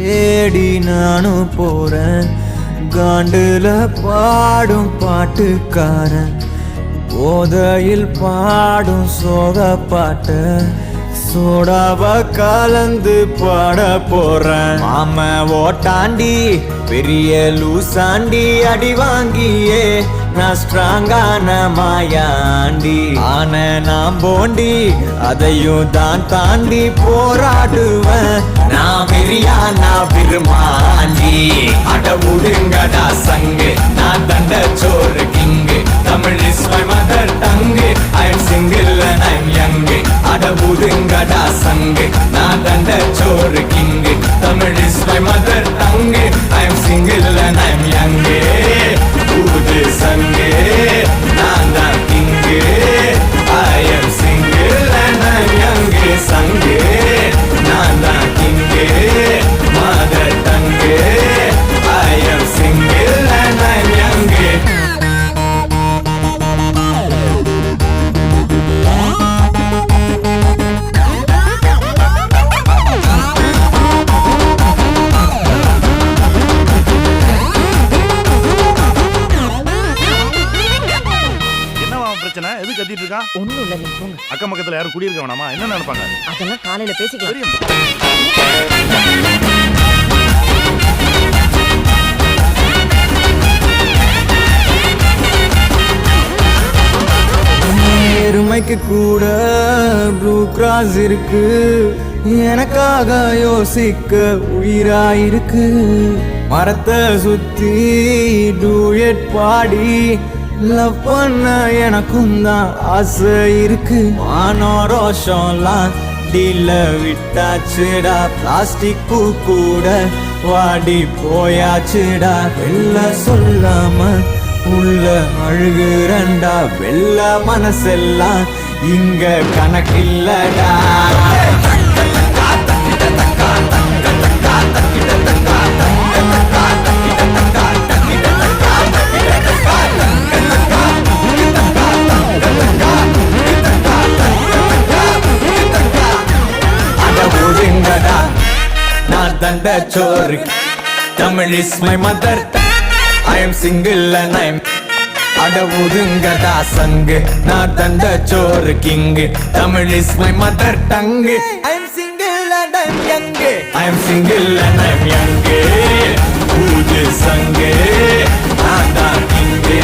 தேடி நானும் போறேன். காண்டுல பாடும் பாட்டுக்காரன் போதையில் பாடும் சோக பாட்ட சோடாவ கலந்து பாட போறேன். மாம ஓட்டாண்டி பெரிய லூசாண்டி அடி வாங்கியே நான் ஸ்ட்ராங்கான மாயாண்டி ஆன நான் போண்டி அதையும் தான் தாண்டி போராடுவேன். நான் வெறியா நான் விரும்மாண்டி அட உடுங்கடா சங்கு நான் தண்ட சோறு king Tamil is my mother tongue I am single and I am young அட உடுங்கடா சங்கு நான் தண்ட சோறு king Tamil is my mother tongue I am single and I am young ஊது சங்கு நான் தான் king I am single and I am young சங்கு நான் தான் king mother tongue I am single and I am young. எது கத்திட்டு இருக்கா? ஒண்ணும் இல்ல, நீங்க போங்க. அக்கம் பக்கத்துல யாரும் குடியிருக்க வேணாமா? என்ன நினைப்பாங்க? அதெல்லாம் காலையில பேசிக்கலாம். எருமைக்கு கூட ப்ளூ கிராஸ் இருக்கு, எனக்காக யோசிக்க உயிராயிருக்கு. மரத்தை சுத்தி டூயட் பாடி லவ் பண்ண எனக்கும் தான் ஆசை இருக்கு. மானோ ரோஷம்லாம் டீல விட்டாச்சுடா, பிளாஸ்டிக் பூ கூட வாடி போயாச்சுடா. வெள்ள சொல்லாம உள்ள அழுகுறண்டா, வெள்ள மனசெல்லாம் இங்க கணக்கில்லடா. நான் தண்ட சோறு Tamil is my mother I am single and I am அட ஒதுங்கடா சங்கு நான் தண்ட சோறு king Tamil is my mother tongue I am single and I am young I am single and I am young ஊது சங்கு நான் தான் கிங்கு